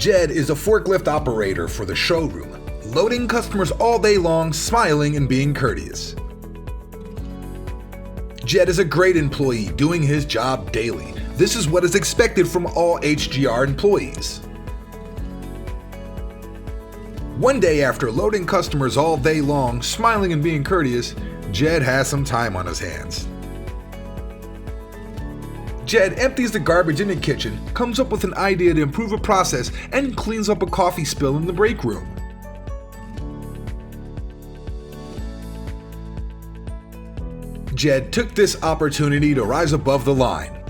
Jed is a forklift operator for the showroom, loading customers all day long, smiling and being courteous. Jed is a great employee doing his job daily. This is what is expected from all HGR employees. One day after loading customers all day long, smiling and being courteous, Jed has some time on his hands. Jed empties the garbage in the kitchen, comes up with an idea to improve a process, and cleans up a coffee spill in the break room. Jed took this opportunity to rise above the line.